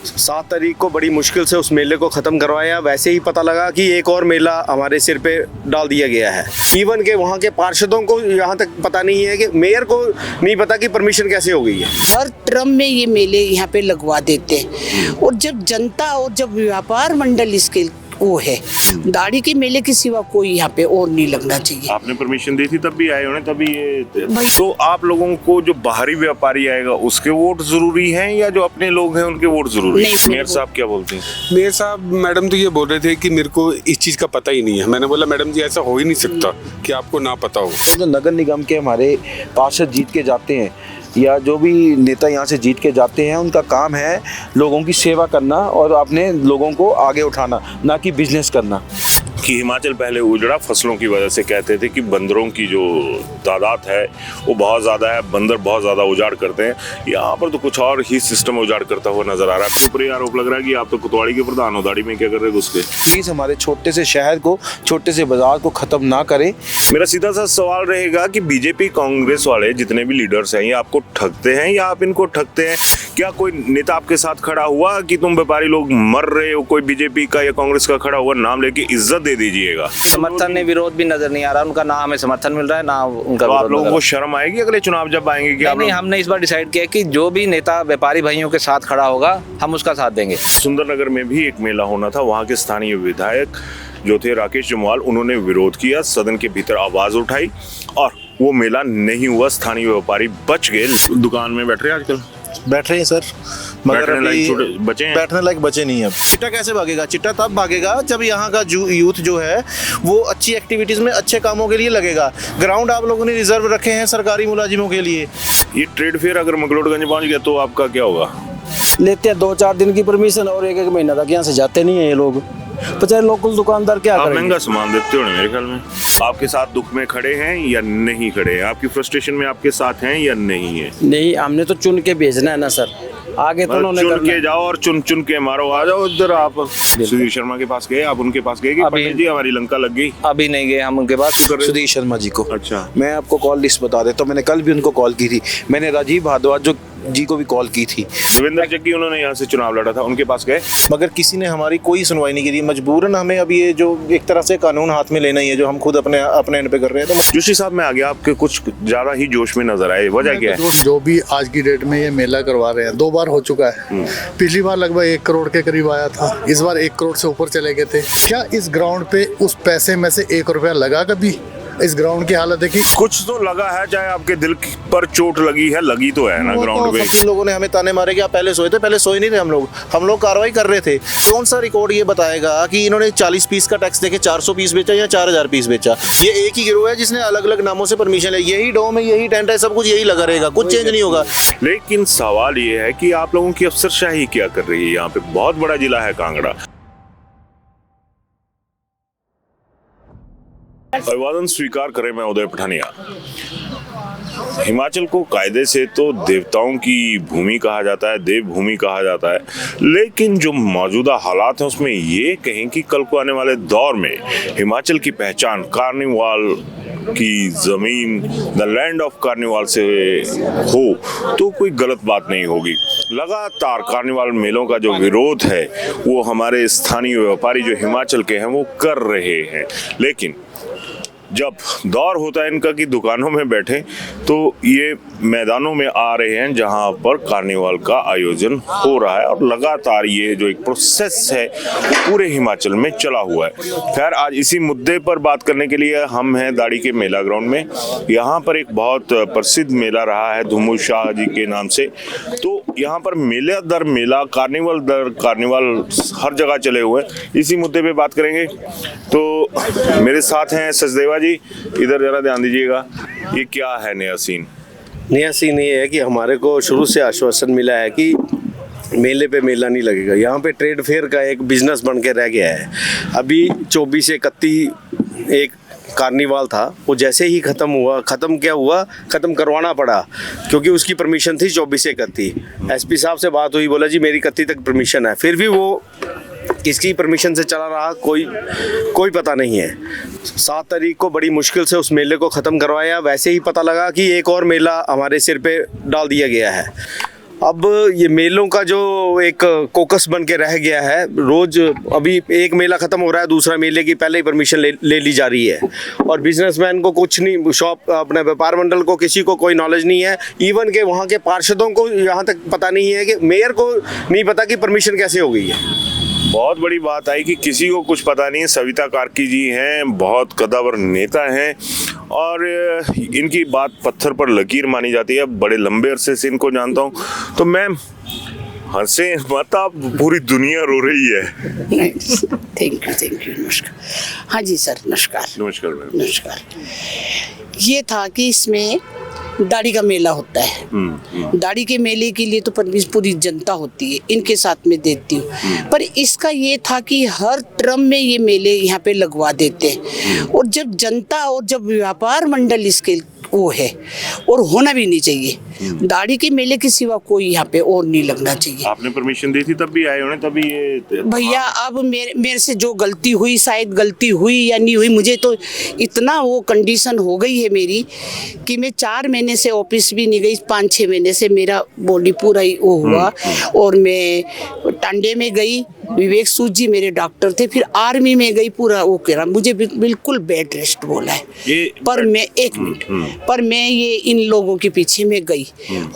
7 तारीख को बड़ी मुश्किल से उस मेले को ख़त्म करवाया। वैसे ही पता लगा कि एक और मेला हमारे सिर पे डाल दिया गया है। इवन के वहाँ के पार्षदों को यहाँ तक पता नहीं है कि मेयर को नहीं पता कि परमिशन कैसे हो गई है। हर टर्म में ये मेले यहाँ पे लगवा देते हैं और जब जनता और जब व्यापार मंडल इसके वो है, दाढ़ी के मेले के सिवा कोई यहाँ पे और नहीं लगना चाहिए। आपने परमिशन दी थी तब भी आए होने, तभी ये तो आप लोगों को जो बाहरी व्यापारी आएगा उसके वोट जरूरी हैं या जो अपने लोग हैं उनके वोट जरूरी है? मेयर साहब क्या बोलते हैं? मेयर साहब मैडम तो ये बोल रहे थे कि मेरे को इस चीज़ का पता ही नहीं है। मैंने बोला मैडम जी ऐसा हो ही नहीं सकता कि आपको ना पता हो। जो नगर निगम के हमारे पार्षद जीत के जाते हैं या जो भी नेता यहाँ से जीत के जाते हैं, उनका काम है लोगों की सेवा करना और अपने लोगों को आगे उठाना, ना कि बिजनेस करना। कि हिमाचल पहले उजड़ा फसलों की वजह से कहते थे कि बंदरों की जो तादाद है वो बहुत ज़्यादा है, बंदर बहुत ज़्यादा उजाड़ करते हैं। यहाँ पर तो कुछ और ही सिस्टम उजाड़ करता हुआ नजर आ रहा है। ऊपर आरोप लग रहा है कि आप तो कोतवाली के प्रधान हो, दाढ़ी में क्या कर रहे हैं उसके? प्लीज़ हमारे छोटे से शहर को, छोटे से बाजार को ख़त्म ना करें। मेरा सीधा सा सवाल रहेगा कि बीजेपी कांग्रेस वाले जितने भी लीडर्स हैं ये आपको ठगते हैं या आप इनको ठगते हैं? क्या कोई नेता आपके साथ खड़ा हुआ कि तुम व्यापारी लोग मर रहे हो, कोई बीजेपी का या कांग्रेस का खड़ा हुआ नाम लेके इज्जत दे दीजिएगा? समर्थन में विरोध भी नजर नहीं आ रहा, उनका ना हमें समर्थन मिल रहा है ना उनका। तो आप लोगों को शर्म आएगी अगले चुनाव जब आएंगे कि नहीं, हमने इस बार डिसाइड किया कि जो भी नेता व्यापारी भाइयों के साथ खड़ा होगा हम उसका साथ देंगे। सुंदरनगर में भी एक मेला होना था, वहाँ के स्थानीय विधायक जो थे राकेश जम्वाल, उन्होंने विरोध किया, सदन के भीतर आवाज उठाई और वो मेला नहीं हुआ। स्थानीय व्यापारी बच गए। दुकान में बैठ रहे हैं आजकल? बैठ रहे हैं सर, मगर अभी बचे हैं? बैठने लायक बचे नहीं है। चिट्टा कैसे भागेगा? चिट्टा तब भागेगा जब यहाँ का यूथ जो है वो अच्छी एक्टिविटीज में, अच्छे कामों के लिए लगेगा। ग्राउंड आप लोगों ने रिजर्व रखे हैं सरकारी मुलाजिमों के लिए। ये ट्रेड फेयर अगर मकलोडगंज पहुंच गया तो आपका क्या होगा? लेते हैं 2-4 दिन की परमिशन और 1-1 महीना तक यहाँ से जाते नहीं है ये लोग। बेचारे लोकल दुकानदार क्या करेंगे? महंगा सामान देते हो मेरे ख्याल में। आपके साथ दुख में खड़े हैं या नहीं खड़े हैं? आपकी फ्रस्ट्रेशन में आपके साथ हैं या नहीं है? नहीं, हमने तो चुन के भेजना है ना सर, आगे तो उन्होंने चुन करना के जाओ और चुन चुन के मारो। आ जाओ इधर। आप सुधीर शर्मा के पास गए? आप उनके पास गए कि पंडित जी हमारी लंका लग गई? अभी नहीं गए हम उनके पास। सुधीर शर्मा जी को। अच्छा, मैं आपको कॉल लिस्ट बता देता हूँ। मैंने कल भी उनको कॉल की थी। मैंने राजीव भारद्वाज जी को भी कॉल की थी। देवेंद्र जग्गी उन्होंने यहाँ से चुनाव लड़ा था, उनके पास गए? मगर किसी ने हमारी कोई सुनवाई नहीं की। मजबूरन हमें अब ये जो एक तरह से कानून हाथ में लेना ही है, जो हम खुद अपने एंड पे कर रहे हैं। तो जोशी साहब, मैं आगे आपके कुछ ज्यादा ही जोश में नजर आए, वजह क्या है? जो भी आज की डेट में ये मेला करवा रहे हैं, 2 बार हो चुका है। पिछली बार लगभग 1 करोड़ के करीब आया था, इस बार 1 करोड़ से ऊपर चले गए थे। क्या इस ग्राउंड पे उस पैसे में से 1 रुपया लगा कभी? इस ग्राउंड की हालत देखिए। कुछ तो लगा है, चाहे आपके दिल पर चोट लगी है, लगी तो है ना ग्राउंड पे। सब लोगों ने हमें ताने मारे कि आप पहले सोए थे। पहले सोए नहीं थे हम लोग कार्रवाई कर रहे थे। कौन सा रिकॉर्ड ये बताएगा कि इन्होंने 40 पीस का टैक्स देके 400 पीस बेचा या 4000 पीस बेचा? ये एक ही गिरोह है जिसने अलग अलग नामों से परमिशन है। यही डोम है, यही टेंट है, सब कुछ यही लगा रहेगा, कुछ चेंज नहीं होगा। लेकिन सवाल ये है कि आप लोगों की अफसरशाही क्या कर रही है? यहाँ पे बहुत बड़ा जिला है कांगड़ा। अभिवादन स्वीकार करें, मैं उदय पठानिया। हिमाचल को कायदे से तो देवताओं की भूमि कहा जाता है, देवभूमि कहा जाता है, लेकिन जो मौजूदा हालात हैं उसमें ये कहें कि कल को आने वाले दौर में हिमाचल की पहचान कार्निवाल की जमीन, द लैंड ऑफ कार्निवाल से हो तो कोई गलत बात नहीं होगी। लगातार कार्निवाल मेलों का जो विरोध है वो हमारे स्थानीय व्यापारी जो हिमाचल के हैं वो कर रहे हैं, लेकिन जब दौर होता है इनका कि दुकानों में बैठे तो ये मैदानों में आ रहे हैं जहां पर कार्निवाल का आयोजन हो रहा है और लगातार ये जो एक प्रोसेस है पूरे हिमाचल में चला हुआ है। खैर, आज इसी मुद्दे पर बात करने के लिए हम हैं दाड़ी के मेला ग्राउंड में। यहाँ पर एक बहुत प्रसिद्ध मेला रहा है धुमू शाह जी के नाम से। तो यहाँ पर मेला दर मेला, कार्निवल दर कार्निवल हर जगह चले हुए हैं। इसी मुद्दे पे बात करेंगे। तो मेरे साथ हैं सचदेवा जी, इधर जरा ध्यान दीजिएगा। ये क्या है नया सीन? नया सीन ये है कि हमारे को शुरू से आश्वासन मिला है कि मेले पे मेला नहीं लगेगा। यहाँ पे ट्रेड फेयर का एक बिजनेस बन के रह गया है। अभी 24 से 31 एक कार्निवाल था, वो जैसे ही ख़त्म करवाना पड़ा क्योंकि उसकी परमिशन थी 24 से 31। एसपी साहब से बात हुई, बोला जी मेरी 31 तक परमिशन है, फिर भी वो किसकी परमिशन से चला रहा कोई पता नहीं है। 7 तारीख को बड़ी मुश्किल से उस मेले को ख़त्म करवाया। वैसे ही पता लगा कि एक और मेला हमारे सिर पे डाल दिया गया है। अब ये मेलों का जो एक कोकस बन के रह गया है, रोज अभी एक मेला खत्म हो रहा है, दूसरा मेले की पहले ही परमिशन ले ली जा रही है और बिजनेसमैन को कुछ नहीं, शॉप अपने व्यापार मंडल को किसी को कोई नॉलेज नहीं है, इवन के वहाँ के पार्षदों को यहाँ तक पता नहीं है कि मेयर को नहीं पता कि परमिशन कैसे हो गई है। बहुत बड़ी बात आई कि किसी को कुछ पता नहीं है। सविता कार्की जी हैं, बहुत कद्दावर नेता हैं और इनकी बात पत्थर पर लकीर मानी जाती है। बड़े लंबे अरसे से इनको जानता हूँ, तो मैम हंसे मत, आप पूरी दुनिया रो रही है। थैंक यू नमस्कार। हाँ जी सर, नमस्कार। नमस्कार मैम। नमस्कार। ये था कि इसमें दाढ़ी का मेला होता है। दाढ़ी के मेले के लिए तो परमिशन पूरी जनता होती है, इनके साथ में देती हूँ, पर इसका ये था कि हर टर्म में ये मेले यहाँ पे लगवा देते हैं और जब जनता और जब व्यापार मंडल इसके वो है और होना भी नहीं चाहिए। दाढ़ी के मेले के सिवा कोई यहाँ पे और नहीं लगना चाहिए। आपने परमिशन दी थी तब भी आए होने, तभी ये भैया अब मेरे से जो गलती हुई, शायद गलती हुई या नहीं हुई, मुझे तो इतना वो कंडीशन हो गई है मेरी कि मैं 4 महीने से ऑफिस भी नहीं गई। 5-6 महीने से मेरा बॉडी पूरा ही वो हुआ और मैं टांडे में गई, विवेक सूद जी मेरे डॉक्टर थे, फिर आर्मी में गई, पूरा वो करा, मुझे बिल्कुल बेड रेस्ट बोला है। पर मैं 1 मिनट पर मैं ये इन लोगों के पीछे में गई।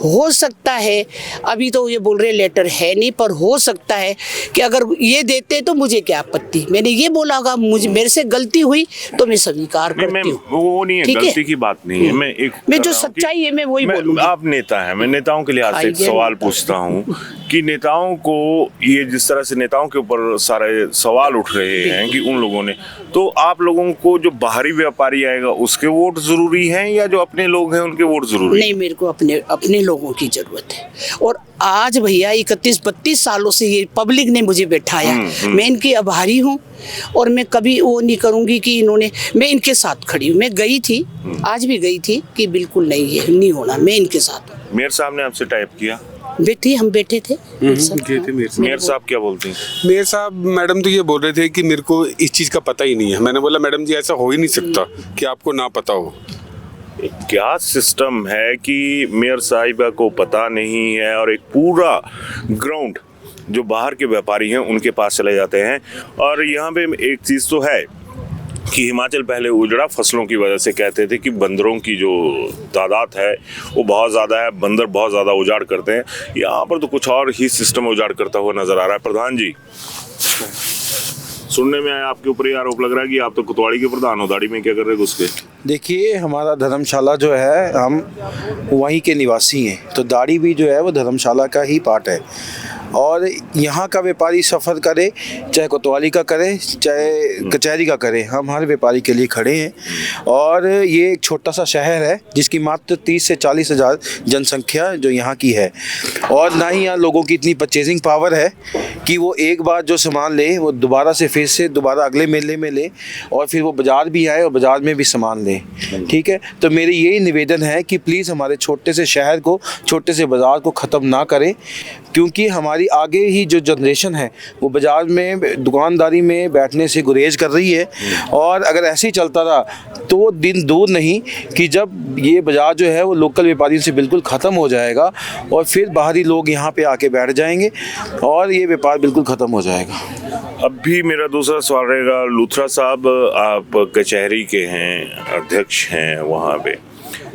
हो सकता है अभी तो ये बोल रहे लेटर है नहीं, पर हो सकता है कि अगर ये देते तो मुझे क्या आपत्ति। मैंने ये बोला होगा, मुझे मेरे से गलती हुई तो मैं स्वीकार करती हूँ। वो नहीं है, गलती की बात नहीं है। मैं जो सच्चाई है मैं वही बोलूंगी। आप नेता हैं, मैं नेताओं के लिहाज से एक सवाल पूछता हूँ कि नेताओं को ये जिस तरह से नेताओं के ऊपर सारे सवाल उठ रहे हैं कि उन लोगों ने, तो आप लोगों को जो बाहरी व्यापारी आएगा उसके वोट जरूरी हैं या जो अपने लोग हैं उनके वोट जरूरी? नहीं, मेरे को अपने लोगों की जरूरत है। और आज भैया 31-32 सालों से ये पब्लिक ने मुझे बैठाया, मैं इनकी आभारी हूँ और मैं कभी वो नहीं करूँगी कि इन्होंने, मैं इनके साथ खड़ी हूँ। मैं गई थी, आज भी गई थी कि बिल्कुल नहीं, ये नहीं होना, मैं इनके साथ हूँ। मेयर साहब ने आपसे टाइप किया? हम बैठे थे। मेयर साहब क्या बोलते हैं? मेयर साहब मैडम तो ये बोल रहे थे कि मेरे को इस चीज़ का पता ही नहीं है। मैंने बोला मैडम जी ऐसा हो ही नहीं सकता कि आपको ना पता हो। क्या सिस्टम है कि मेयर साहिबा को पता नहीं है और एक पूरा ग्राउंड जो बाहर के व्यापारी हैं उनके पास चले जाते हैं। और यहाँ पे एक चीज़ तो है कि हिमाचल पहले उजड़ा फसलों की वजह से कहते थे कि बंदरों की जो तादाद है वो बहुत ज़्यादा है, बंदर बहुत ज़्यादा उजाड़ करते हैं। यहाँ पर तो कुछ और ही सिस्टम उजाड़ करता हुआ नज़र आ रहा है। प्रधान जी, सुनने में आया आपके ऊपर ये आरोप लग रहा है कि आप तो कोतवाली के प्रधान हो, दाढ़ी में क्या कर रहे घुस के? देखिए, हमारा धर्मशाला जो है, हम वहीं के निवासी हैं, तो दाढ़ी भी जो है वो धर्मशाला का ही पार्ट है। और यहाँ का व्यापारी सफ़र करे, चाहे कोतवाली का करे चाहे कचहरी का करे, हम हर व्यापारी के लिए खड़े हैं। और ये एक छोटा सा शहर है जिसकी मात्र 30 से 40 हज़ार जनसंख्या जो यहाँ की है, और ना ही यहाँ लोगों की इतनी परचेजिंग पावर है कि वो एक बार जो सामान ले वो दोबारा से फिर से दोबारा अगले मेले में ले और फिर वो बाज़ार भी आए और बाज़ार में भी सामान ले। ठीक है, तो मेरी यही निवेदन है कि प्लीज़ हमारे छोटे से शहर को, छोटे से बाज़ार को ख़त्म ना करें, क्योंकि हमारी आगे ही जो जनरेशन है वो बाज़ार में दुकानदारी में बैठने से गुरेज कर रही है। और अगर ऐसे ही चलता रहा तो वो दिन दूर नहीं कि जब ये बाज़ार जो है वो लोकल व्यापारियों से बिल्कुल ख़त्म हो जाएगा और फिर बाहरी लोग यहाँ पे आके बैठ जाएंगे और ये व्यापार बिल्कुल ख़त्म हो जाएगा। अब भी मेरा दूसरा सवाल रहेगा, लूथरा साहब आप कचहरी के हैं, अध्यक्ष हैं वहाँ पे,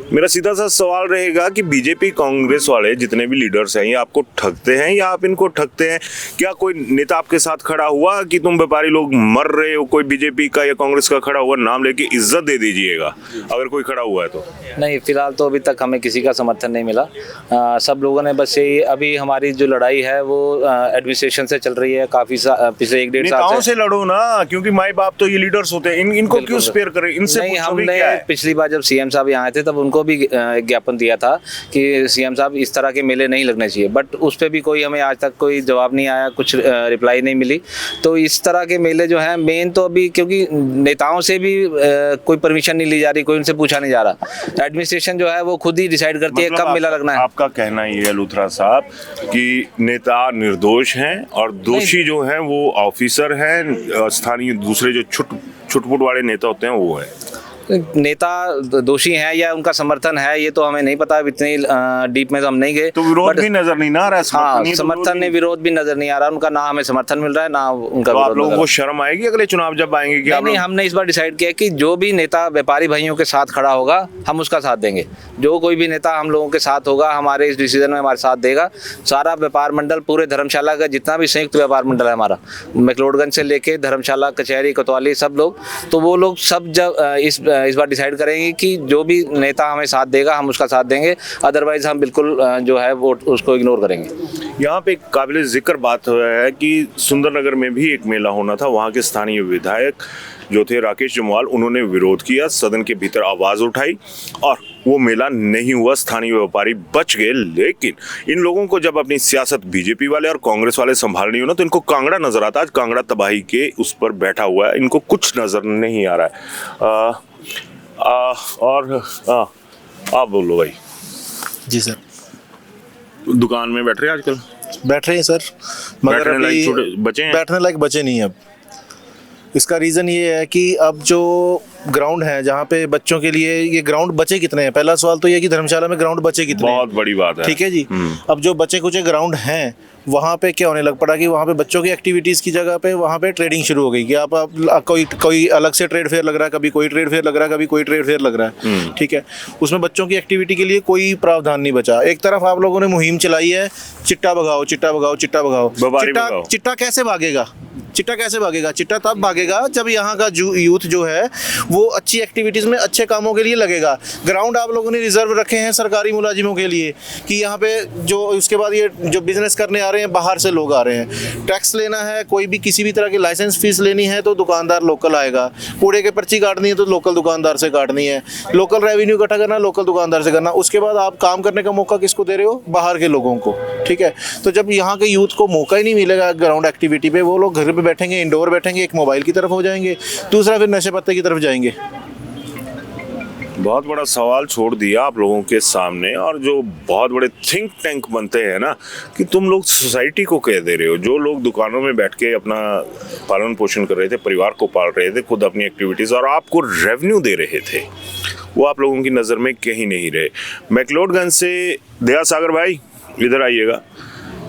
मेरा सीधा सा सवाल रहेगा कि बीजेपी कांग्रेस वाले जितने भी लीडर्स हैं ये आपको ठगते हैं या आप इनको ठगते हैं? क्या कोई नेता आपके साथ खड़ा हुआ कि तुम व्यापारी लोग मर रहे हो, कोई बीजेपी का या कांग्रेस का खड़ा हुआ, नाम लेके इज्जत दे दीजिएगा अगर कोई खड़ा हुआ है तो? नहीं, फिलहाल तो अभी तक हमें किसी का समर्थन नहीं मिला। सब लोगों ने बस यही, अभी हमारी जो लड़ाई है वो एडमिनिस्ट्रेशन से चल रही है काफ़ी पिछले 1-1.5 साल से लड़ो ना, क्योंकि माई बाप तो ये लीडर्स होते हैं, इनको क्यों स्पेयर करें? इनसे नहीं, हमने पिछली बार जब सीएम साहब यहाँ आए थे तब उनको भी ज्ञापन दिया था कि सीएम साहब इस तरह के मेले नहीं लगने चाहिए, बट उस पर भी कोई हमें आज तक कोई जवाब नहीं आया, कुछ रिप्लाई नहीं मिली। तो इस तरह के मेले जो हैं मेन तो अभी, क्योंकि नेताओं से भी कोई परमिशन नहीं ली जा रही, कोई उनसे पूछा नहीं जा रहा, एडमिनिस्ट्रेशन जो है वो खुद ही डिसाइड करती है कब मेला लगना है। आपका कहना ये है लूथरा साहब कि नेता निर्दोष हैं और दोषी जो हैं वो ऑफिसर हैं, स्थानीय दूसरे जो छुटपुट वाले नेता होते हैं वो है? नेता दोषी हैं या उनका समर्थन है ये तो हमें नहीं पता, इतनी डीप में तो हम नहीं गए। तो विरोध But- भी नजर नहीं ना आ रहा है, हाँ, ही तो समर्थन नहीं, विरोध भी नजर नहीं आ रहा उनका, ना हमें समर्थन मिल रहा है ना उनका तो आप विरोध लोगों नजर को आ शर्म आएगी अगले चुनाव जब आएंगे कि रहा है। आप नहीं, लोग- हमने इस बार डिसाइड किया कि जो भी नेता व्यापारी भाइयों के साथ खड़ा होगा हम उसका साथ देंगे। जो कोई भी नेता हम लोगों के साथ होगा, हमारे इस डिसीजन में हमारे साथ देगा, सारा व्यापार मंडल पूरे धर्मशाला का जितना भी संयुक्त व्यापार मंडल है हमारा, मैक्लोडगंज से लेके धर्मशाला, कचहरी, कोतवाली, सब लोग, तो वो लोग सब जब इस बार डिसाइड करेंगे कि जो भी नेता हमें साथ देगा हम उसका साथ देंगे, अदरवाइज हम बिल्कुल जो है वो उसको इग्नोर करेंगे। यहाँ पे एक काबिल जिक्र बात है कि सुंदरनगर में भी एक मेला होना था, वहाँ के स्थानीय विधायक जो थे राकेश जमवाल, उन्होंने विरोध किया, सदन के भीतर आवाज उठाई और वो मेला नहीं हुआ, स्थानीय व्यापारी बच गए। लेकिन इन लोगों को जब अपनी सियासत बीजेपी वाले और कांग्रेस वाले संभालनी हो ना, तो इनको कांगड़ा नजर आता है। आज कांगड़ा तबाही के उस पर बैठा हुआ है, इनको कुछ नजर नहीं आ रहा है। आप बोलो भाई। जी सर, दुकान में बैठ रहे हैं आजकल? बैठ रहे हैं सर, मगर बैठने लायक अभी छोटे बचे हैं? बैठने लायक बचे नहीं अब। इसका रीज़न ये है कि अब जो ग्राउंड है जहाँ पे बच्चों के लिए, ये ग्राउंड बचे कितने हैं? पहला सवाल तो ये कि धर्मशाला में ग्राउंड बचे कितने हैं? बहुत बड़ी बात है। ठीक है जी। अब जो बचे कुछ ग्राउंड हैं वहाँ पे क्या होने लग पड़ा कि वहाँ पे बच्चों की एक्टिविटीज़ की जगह पे वहाँ पे ट्रेडिंग शुरू हो गई कि आप कोई अलग से ट्रेड फेयर लग रहा है, कभी कोई ट्रेड फेयर लग रहा है, कभी कोई ट्रेड फेयर लग रहा है। ठीक है, उसमें बच्चों की एक्टिविटी के लिए कोई प्रावधान नहीं बचा। एक तरफ आप लोगों ने मुहिम चलाई है, चिट्टा भगाओ, चिट्टा भगाओ, चिट्टा भगाओ। व्यापारी भगाओ। चिट्टा कैसे भागेगा? चिट्टा कैसे भागेगा? चिट्टा तब भागेगा जब यहाँ का यूथ जो है वो अच्छी एक्टिविटीज़ में, अच्छे कामों के लिए लगेगा। ग्राउंड आप लोगों ने रिजर्व रखे हैं सरकारी मुलाजिमों के लिए कि यहाँ पे जो उसके बाद ये जो बिजनेस करने आ रहे हैं, बाहर से लोग आ रहे हैं, टैक्स लेना है, कोई भी किसी भी तरह की लाइसेंस फीस लेनी है तो दुकानदार लोकल आएगा, कूड़े के पर्ची काटनी है तो लोकल दुकानदार से काटनी है, लोकल रेवेन्यू इकट्ठा करना लोकल दुकानदार से करना। उसके बाद आप काम करने का मौका किसको दे रहे हो? बाहर के लोगों को। ठीक है, तो जब यहाँ के यूथ को मौका ही नहीं मिलेगा ग्राउंड एक्टिविटी पे, वो लोग घर पे बैठेंगे, इंडोर बैठेंगे, एक मोबाइल की तरफ हो जाएंगे, दूसरा फिर नशे पत्ते की तरफ जाएंगे। बहुत बड़ा सवाल छोड़ दिया आप लोगों के सामने। और जो बहुत बड़े थिंक टैंक बनते हैं ना, कि तुम लोग सोसाइटी को कह दे रहे हो, जो लोग दुकानों में बैठ के अपना पालन पोषण कर रहे थे, परिवार को पाल रहे थे, खुद अपनी एक्टिविटीज़, और आपको रेवेन्यू दे रहे थे, वो आप लोगों की नज़र में कहीं नहीं रहे। मैक्लोडगंज से दया सागर भाई इधर आइएगा,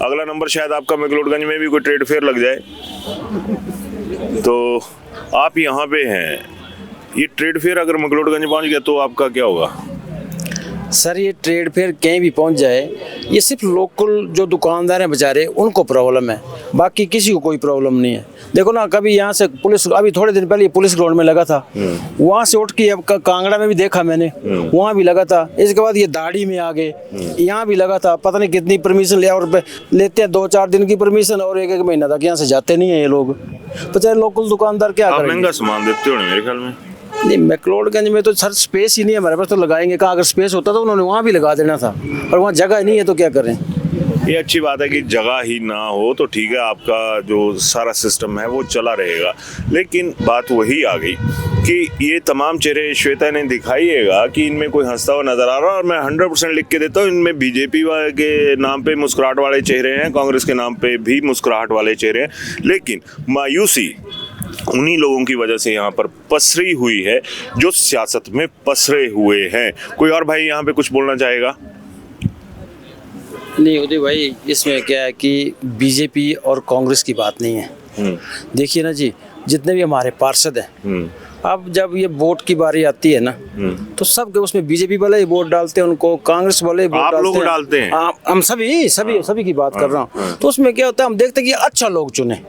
अगला नंबर शायद आपका मैक्लोडगंज में भी कोई ट्रेड फेयर लग जाए, तो आप यहाँ पे हैं। ये ट्रेड फेयर अगर मैक्लोडगंज पहुँच गया तो आपका क्या होगा? सर ये ट्रेड फेयर कहीं भी पहुंच जाए, ये सिर्फ लोकल जो दुकानदार हैं बेचारे उनको प्रॉब्लम है, बाकी किसी को कोई प्रॉब्लम नहीं है। देखो ना, कभी यहाँ से पुलिस, अभी थोड़े दिन पहले पुलिस ग्राउंड में लगा था, वहाँ से उठ के अब कांगड़ा में भी देखा मैंने, वहाँ भी लगा था। इसके बाद ये दाढ़ी में आ गए, यहाँ भी लगा था। पता नहीं कितनी परमिशन लिया, और लेते हैं 2-4 दिन की परमिशन और 1-1 महीना तक यहाँ से जाते नहीं है ये लोग। बेचारे लोकल दुकानदार क्या आप करेंगे? महंगा सामान देते हो मेरे ख्याल में। नहीं, मैक्लोडगंज में तो सर स्पेस ही नहीं है हमारे पास, तो लगाएंगे कहाँ? अगर स्पेस होता तो उन्होंने वहाँ भी लगा देना था, और वहाँ जगह नहीं है तो क्या करें? ये अच्छी बात है कि जगह ही ना हो तो ठीक है, आपका जो सारा सिस्टम है वो चला रहेगा। लेकिन बात वही आ गई कि ये तमाम चेहरे श्वेता ने दिखाइएगा कि इनमें कोई हंसता हुआ नजर आ रहा है, और मैं 100% लिख के देता हूँ, इनमें बीजेपी के नाम पे मुस्कुराहट वाले चेहरे हैं, कांग्रेस के नाम पे भी मुस्कुराहट वाले चेहरे हैं, लेकिन मायूसी उन्हीं लोगों की वजह से यहाँ पर पसरी हुई है जो सियासत में पसरे हुए हैं। कोई और भाई यहाँ पे कुछ बोलना चाहेगा? नहीं उदय भाई, इसमें क्या है कि बीजेपी और कांग्रेस की बात नहीं है। देखिए ना जी, जितने भी हमारे पार्षद हैं, अब जब ये वोट की बारी आती है ना, तो सब के उसमें बीजेपी वाले ही वोट डालते हैं उनको, कांग्रेस वाले वोट आप लोग डालते हैं। डालते हैं? हम सभी की बात कर रहा हूँ। तो उसमें क्या होता है, हम देखते हैं कि अच्छा लोग चुने,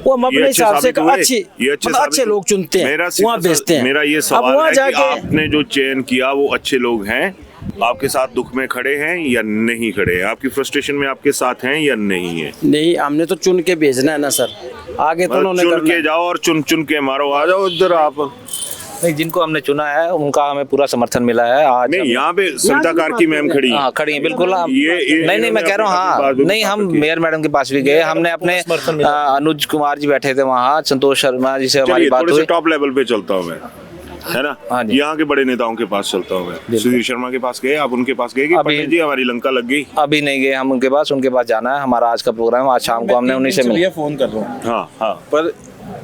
वो हम अपने हिसाब से अच्छे लोग चुनते हैं, वहाँ भेजते हैं। मेरा ये सवाल है कि आपने जो चयन किया वो अच्छे लोग हैं, आपके साथ दुख में खड़े हैं या नहीं खड़े हैं, आपकी फ्रस्ट्रेशन में आपके साथ हैं या नहीं है? नहीं, हमने तो चुन के भेजना है ना सर, आगे तो उन्होंने चुन करना के जाओ और चुन चुन के मारो, आ जाओ इधर आप। नहीं, जिनको हमने चुना है उनका हमें पूरा समर्थन मिला है। आज नहीं, यहाँ पे सविता कार्की मैम खड़ी हैं। हाँ, खड़ी हैं बिल्कुल। ये नहीं, मैं कह रहा हूँ, हाँ नहीं, हम मेयर मैडम के पास भी गए, हमने अपने अनुज कुमार जी बैठे थे वहाँ, संतोष शर्मा जी से हमारी बात हुई। टॉप लेवल पे चलता हूँ मैं, है ना, यहाँ के बड़े नेताओं के पास चलता हूँ मैं। सुधीर शर्मा के पास गए, आप उनके पास गए कि पंडित जी हमारी लंका लग गई? अभी नहीं गए हम उनके पास जाना है, हमारा आज का प्रोग्राम, आज शाम को हमने उन्हीं से मिले। फोन कर रहा हूँ। हाँ, पर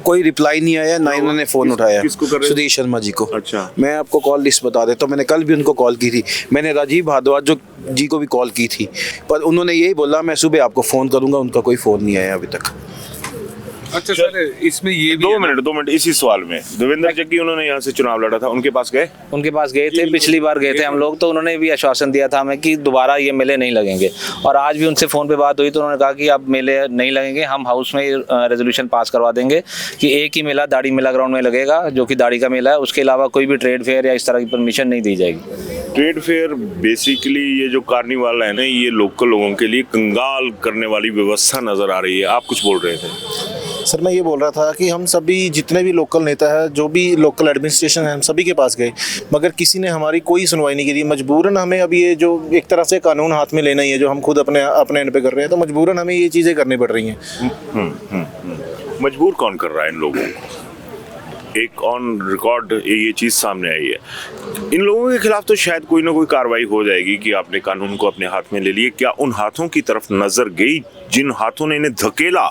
कोई रिप्लाई नहीं आया, ना इन्होंने फ़ोन उठाया। किसको कर रहे हो? सुधीर शर्मा जी को। अच्छा। मैं आपको कॉल लिस्ट बता देता हूँ, मैंने कल भी उनको कॉल की थी, मैंने राजीव भारद्वाज जी को भी कॉल की थी, पर उन्होंने यही बोला मैं सुबह आपको फ़ोन करूँगा, उनका कोई फ़ोन नहीं आया अभी तक। अच्छा सर, इसमें ये भी 2 मिनट इसी सवाल में, देवेंद्र जग्गी उन्होंने यहाँ से चुनाव लड़ा था, उनके पास गए? उनके पास गए थे, पिछली बार गए थे हम लोग, तो उन्होंने भी आश्वासन दिया था हमें कि दोबारा ये मेले नहीं लगेंगे। और आज भी उनसे फ़ोन पे बात हुई तो उन्होंने कहा कि अब मेले नहीं लगेंगे, हम हाउस में रेजोल्यूशन पास करवा देंगे कि एक ही मेला दाड़ी मेला ग्राउंड में लगेगा, जो कि दाड़ी का मेला है, उसके अलावा कोई भी ट्रेड फेयर या इस तरह की परमिशन नहीं दी जाएगी। ट्रेड फेयर बेसिकली ये जो कार्निवाल है ना, ये लोकल लोगों के लिए कंगाल करने वाली व्यवस्था नजर आ रही है। आप कुछ बोल रहे थे? सर मैं ये बोल रहा था कि हम सभी जितने भी लोकल नेता है, जो भी लोकल एडमिनिस्ट्रेशन है, हम सभी के पास गए, मगर किसी ने हमारी कोई सुनवाई नहीं की। मजबूरन हमें अब ये जो एक तरह से कानून हाथ में लेना ही है, जो हम खुद अपने एंड पे कर रहे हैं, तो मजबूरन हमें ये चीज़ें करनी पड़ रही हैं। मजबूर कौन कर रहा है इन लोगों को? एक ऑन रिकॉर्ड ये चीज़ सामने आई है, इन लोगों के खिलाफ तो शायद कोई ना कोई कार्रवाई हो जाएगी कि आपने कानून को अपने हाथ में ले लिए। क्या उन हाथों की तरफ नजर गई जिन हाथों ने इन्हें धकेला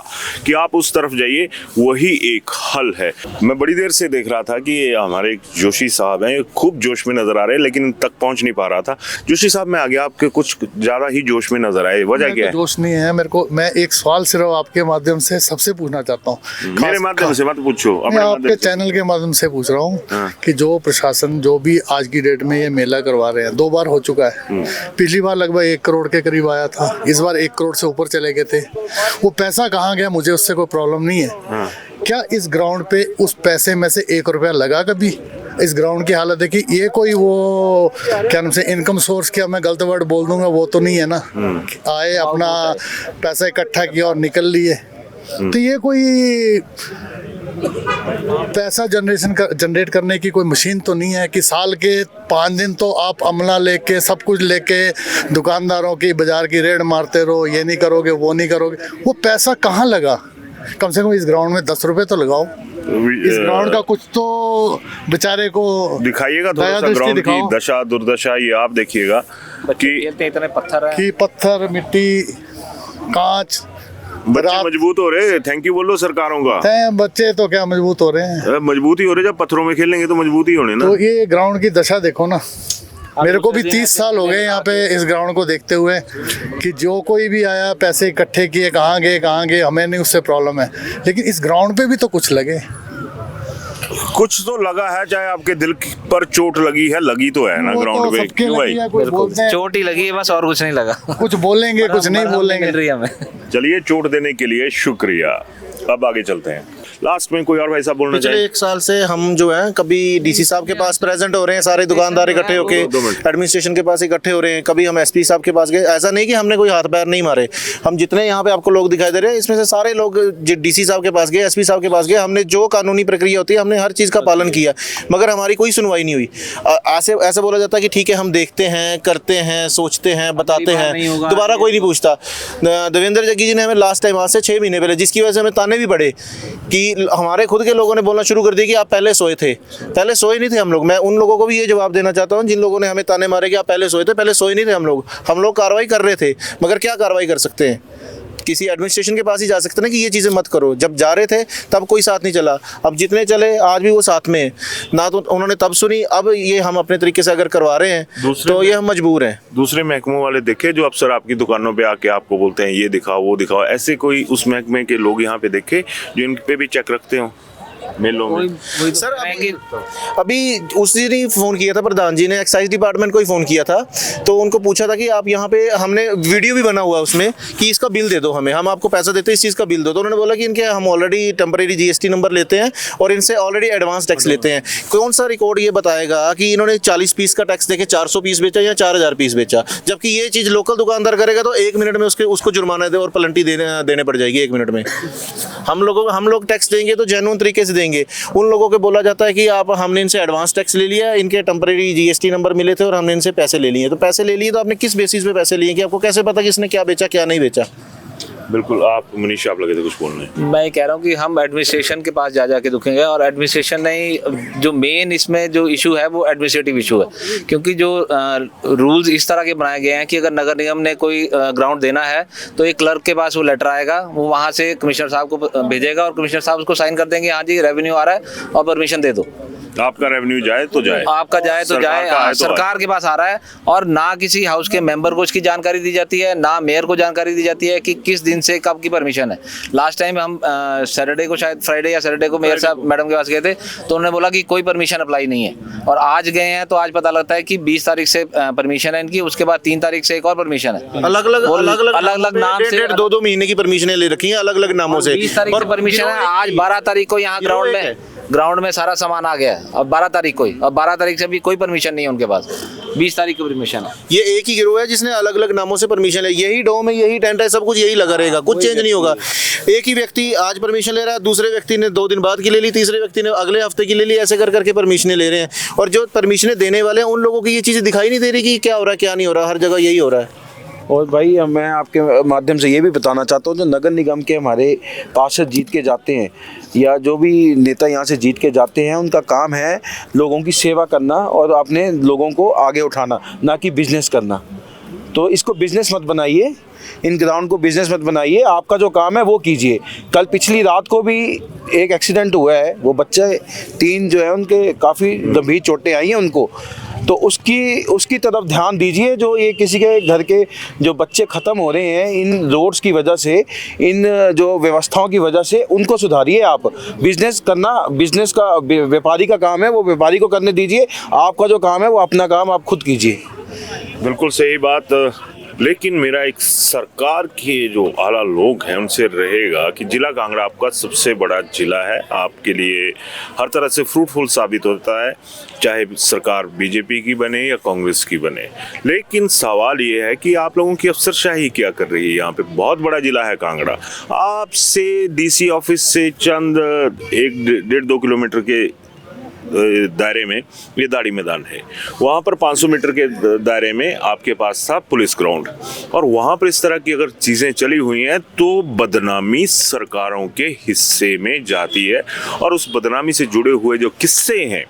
कि आप उस तरफ जाइए, वही एक हल है? मैं बड़ी देर से देख रहा था कि हमारे एक जोशी साहब हैं, खूब जोश में नजर आ रहे हैं, लेकिन तक पहुंच नहीं पा रहा था। जोशी साहब मैं आ गया, आपके कुछ ज्यादा ही जोश में नजर आए, वजह क्या है? जोश नहीं है मेरे को, मैं एक सवाल सिर्फ आपके माध्यम से सबसे पूछना चाहता हूँ। मेरे माध्यम से मत पूछो, मैं आपके चैनल के माध्यम से पूछ रहा हूँ कि जो प्रशासन जो भी आज की डेट में ये मेला करवा रहे हैं, 2 बार हो चुका है। पिछली बार लगभग 1 करोड़ के करीब आया था, इस बार 1 करोड़ से ऊपर चले गए थे। वो पैसा कहाँ गया, मुझे उससे कोई प्रॉब्लम नहीं है। क्या इस ग्राउंड पे उस पैसे में से 1 रुपया लगा कभी? इस ग्राउंड की हालत है कि ये कोई वो क्या नाम से इनकम सोर्स, क्या मैं गलत वर्ड बोल दूंगा, वो तो नहीं है ना। आए अपना पैसा इकट्ठा किया और निकल लिए, तो ये कोई पैसा जनरेट करने की कोई मशीन तो नहीं है कि साल के 5 दिन तो आप अमला लेके सब कुछ लेके दुकानदारों की बाजार की रेड मारते रहो, ये नहीं करोगे वो नहीं करोगे। वो पैसा कहाँ लगा? कम से कम इस ग्राउंड में 10 रुपए तो लगाओ, इस ग्राउंड का कुछ तो बेचारे को दिखाइएगा, थोड़ा सा ग्राउंड की दशा दुर्दशा ये आप देखिएगा कि इतने पत्थर है, कि पत्थर मिट्टी कांच। बच्चे मजबूत हो रहे, थैंक यू बोलो सरकारों का। बच्चे तो क्या मजबूत हो रहे हैं? मजबूत ही हो रहे, जब पत्थरों में खेलेंगे तो मजबूत ही होने ना। तो ये ग्राउंड की दशा देखो ना, मेरे को भी 30 साल हो गए यहाँ पे इस ग्राउंड को देखते हुए, कि जो कोई भी आया पैसे इकट्ठे किए, कहाँ गए, हमें नहीं उससे प्रॉब्लम है, लेकिन इस ग्राउंड पे भी तो कुछ लगे। कुछ तो लगा है, चाहे आपके दिल पर चोट लगी है, लगी तो है ना ग्राउंड पे। क्यों भाई? चोट ही लगी है बस, और कुछ नहीं लगा। कुछ बोलेंगे कुछ नहीं बोलेंगे। मिल रही है हमें। चलिए, चोट देने के लिए शुक्रिया। अब आगे चलते हैं। लास्ट में कोई और भाई साहब बोलना चाहिए? पिछले 1 साल से हम जो है कभी डीसी साहब के पास प्रेजेंट हो रहे हैं, सारे दुकानदार इकट्ठे होके एडमिनिस्ट्रेशन के पास इकट्ठे हो रहे हैं, कभी हम एसपी साहब के पास गए। ऐसा नहीं कि हमने कोई हाथ पैर नहीं मारे, हम जितने यहाँ पे आपको लोग दिखाई दे रहे हैं इसमें से सारे लोग डीसी साहब के पास गए, एसपी साहब के पास गए, हमने जो कानूनी प्रक्रिया होती है हमने हर चीज़ का पालन किया, मगर हमारी कोई सुनवाई नहीं हुई। ऐसे बोला जाता है कि ठीक है हम देखते हैं, करते हैं, सोचते हैं, बताते हैं, दोबारा कोई नहीं पूछता। देवेंद्र जग्गी जी ने हमें लास्ट टाइम आज से 6 महीने पहले, जिसकी वजह से हमें ताने भी पड़े कि हमारे खुद के लोगों ने बोलना शुरू कर दिया कि आप पहले सोए थे। पहले सोए नहीं थे हम लोग। मैं उन लोगों को भी ये जवाब देना चाहता हूँ जिन लोगों ने हमें ताने मारे कि आप पहले सोए थे। पहले सोए नहीं थे हम लोग कार्रवाई कर रहे थे, मगर क्या कार्रवाई कर सकते हैं? किसी एडमिनिस्ट्रेशन के पास ही जा सकते हैं कि ये चीज़ें मत करो। जब जा रहे थे तब कोई साथ नहीं चला, अब जितने चले आज भी वो साथ में ना, तो उन्होंने तब सुनी। अब ये हम अपने तरीके से अगर करवा रहे हैं तो ये हम मजबूर हैं। दूसरे महकमों वाले देखे जो अफसर आपकी दुकानों पे आके आपको बोलते हैं ये दिखाओ वो दिखाओ, ऐसे कोई उस महकमे के लोग यहाँ पे देखे जो इन पे भी चेक रखते हो मेलों में? सर अभी उस दिन ही फ़ोन किया था प्रधान जी ने, एक्साइज डिपार्टमेंट को ही फ़ोन किया था, तो उनको पूछा था कि आप यहाँ पे, हमने वीडियो भी बना हुआ है उसमें कि इसका बिल दे दो हमें, हम आपको पैसा देते हैं, इस चीज़ का बिल दो। तो उन्होंने बोला कि इनके हम ऑलरेडी टेम्परेरी जीएसटी नंबर लेते हैं और इनसे ऑलरेडी एडवांस टैक्स लेते हैं। कौन सा रिकॉर्ड ये बताएगा कि इन्होंने 40 पीस का टैक्स देके 400 पीस बेचा या 4000 पीस बेचा? जबकि ये चीज़ लोकल दुकानदार करेगा तो 1 मिनट में उसको जुर्माना दे और पेनल्टी देने पड़ जाएगी 1 मिनट में। हम लोग टैक्स देंगे तो जेन्युइन तरीके से देंगे। उन लोगों को बोला जाता है कि आप, हमने इनसे एडवांस टैक्स ले लिया, इनके टेम्परेरी जीएसटी नंबर मिले थे और हमने इनसे पैसे ले लिए। तो पैसे ले लिए तो आपने किस बेसिस पे पैसे लिए कि आपको कैसे पता कि इसने क्या बेचा क्या नहीं बेचा? बिल्कुल। आप मनीष, आप लगे थे कुछ बोलने। मैं कह रहा हूँ कि हम एडमिनिस्ट्रेशन के पास जा के दुखेंगे, और एडमिनिस्ट्रेशन नहीं, जो मेन इसमें जो इशू है वो एडमिनिस्ट्रेटिव इशू है, क्योंकि जो रूल्स इस तरह के बनाए गए हैं कि अगर नगर निगम ने कोई ग्राउंड देना है तो एक क्लर्क के पास वो लेटर आएगा, वो वहाँ से कमिश्नर साहब को भेजेगा और कमिश्नर साहब उसको साइन कर देंगे, हाँ जी रेवेन्यू आ रहा है और परमिशन दे दो। आपका रेवेन्यू जाए तो जाए, आपका जाए तो जाए, सरकार के पास आ रहा है, और ना किसी हाउस के मेंबर को इसकी जानकारी दी जाती है, ना मेयर को जानकारी दी जाती है कि किस दिन से कब की परमिशन है। लास्ट टाइम हम सैटरडे को, शायद फ्राइडे या सैटरडे को मेयर साहब मैडम के पास गए थे, तो उन्होंने बोला कि कोई परमिशन अप्लाई नहीं है, और आज गए हैं तो आज पता लगता है कि 20 तारीख से परमिशन है इनकी, उसके बाद 3 तारीख से एक और परमिशन है। अलग अलग नाम से 2 महीने की परमिशनें ले रखी हैं अलग अलग नामों से। 20 तारीख से परमिशन है, आज 12 तारीख को यहाँ ग्राउंड में सारा सामान आ गया है, अब 12 तारीख को ही, अब 12 तारीख से भी कोई परमिशन नहीं है उनके पास, 20 तारीख की परमिशन है। ये एक ही गिरोह है जिसने अलग अलग नामों से परमिशन है, यही डोम है, यही टेंट है, सब कुछ यही लगा रहेगा, कुछ चेंज नहीं होगा। एक ही व्यक्ति आज परमिशन ले रहा है, दूसरे व्यक्ति ने 2 दिन बाद की ले ली, तीसरे व्यक्ति ने अगले हफ्ते की ले ली, ऐसे कर करके परमिशनें ले रहे हैं। और जो परमिशनें देने वाले हैं उन लोगों की ये चीज़ें दिखाई नहीं दे रही कि क्या हो रहा है क्या नहीं हो रहा, हर जगह यही हो रहा है। और भाई मैं आपके माध्यम से ये भी बताना चाहता हूँ, जो नगर निगम के हमारे पार्षद जीत के जाते हैं या जो भी नेता यहाँ से जीत के जाते हैं, उनका काम है लोगों की सेवा करना और अपने लोगों को आगे उठाना, ना कि बिजनेस करना। तो इसको बिजनेस मत बनाइए, इन ग्राउंड को बिजनेस मत बनाइए, आपका जो काम है वो कीजिए। कल पिछली रात को भी एक एक्सीडेंट हुआ है, वो बच्चे 3 जो है उनके काफ़ी गंभीर चोटें आई हैं उनको, तो उसकी तरफ ध्यान दीजिए। जो ये किसी के घर के जो बच्चे ख़त्म हो रहे हैं इन रोड्स की वजह से, इन जो व्यवस्थाओं की वजह से, उनको सुधारिए। आप बिजनेस करना, बिजनेस का व्यापारी का काम है, वो व्यापारी को करने दीजिए। आपका जो काम है वो अपना काम आप खुद कीजिए। बिल्कुल सही बात। लेकिन मेरा एक सरकार के जो आला लोग हैं उनसे रहेगा कि जिला कांगड़ा आपका सबसे बड़ा जिला है, आपके लिए हर तरह से फ्रूटफुल साबित होता है, चाहे सरकार बीजेपी की बने या कांग्रेस की बने। लेकिन सवाल ये है कि आप लोगों की अफसरशाही क्या कर रही है यहाँ पे। बहुत बड़ा जिला है कांगड़ा, आपसे डीसी ऑफिस से चंद 1-1.5-2 किलोमीटर के दायरे में ये दाढ़ी मैदान है, वहाँ पर 500 मीटर के दायरे में आपके पास था पुलिस ग्राउंड, और वहाँ पर इस तरह की अगर चीज़ें चली हुई हैं तो बदनामी सरकारों के हिस्से में जाती है, और उस बदनामी से जुड़े हुए जो किस्से हैं,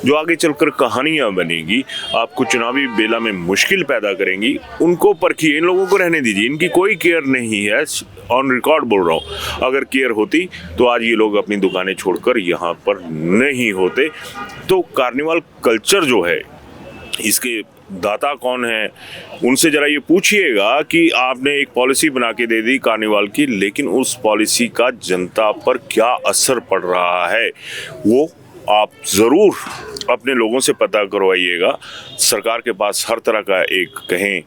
जो आगे चलकर कहानियाँ बनेगी, आपको चुनावी बेला में मुश्किल पैदा करेंगी, उनको परखिए। इन लोगों को रहने दीजिए, इनकी कोई केयर नहीं है, ऑन रिकॉर्ड बोल रहा हूँ। अगर केयर होती तो आज ये लोग अपनी दुकानें छोड़कर यहाँ पर नहीं होते। तो कार्निवाल कल्चर जो है, इसके दाता कौन है, उनसे जरा ये पूछिएगा कि आपने एक पॉलिसी बना के दे दी कार्निवाल की, लेकिन उस पॉलिसी का जनता पर क्या असर पड़ रहा है वो आप ज़रूर अपने लोगों से पता करवाइएगा। सरकार के पास हर तरह का एक कहें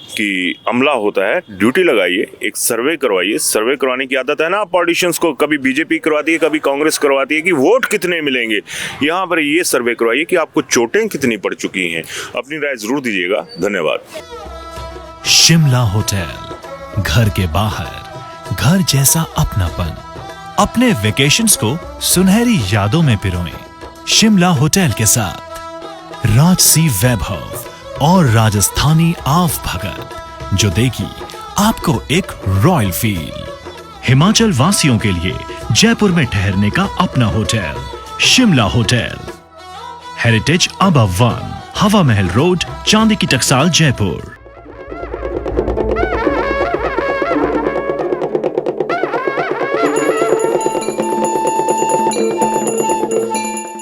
कि अमला होता है, ड्यूटी लगाइए, एक सर्वे करवाइए। सर्वे करवाने की आदत है ना पॉलिटिशियंस को, कभी बीजेपी करवाती है, कभी कांग्रेस करवाती है कि वोट कितने मिलेंगे। यहाँ पर ये सर्वे करवाइए कि आपको चोटें कितनी पड़ चुकी हैं। अपनी राय जरूर दीजिएगा। धन्यवाद। शिमला होटल, घर के बाहर घर जैसा अपनापन। अपने वेकेशंस को सुनहरी यादों में पिरोएं शिमला होटल के साथ। राजसी वैभव और राजस्थानी आव भगत, जो देगी आपको एक रॉयल फील। हिमाचल वासियों के लिए जयपुर में ठहरने का अपना hotel Shimla hotel. Heritage above 1, हवा महल रोड, चांदी की टकसाल, जयपुर।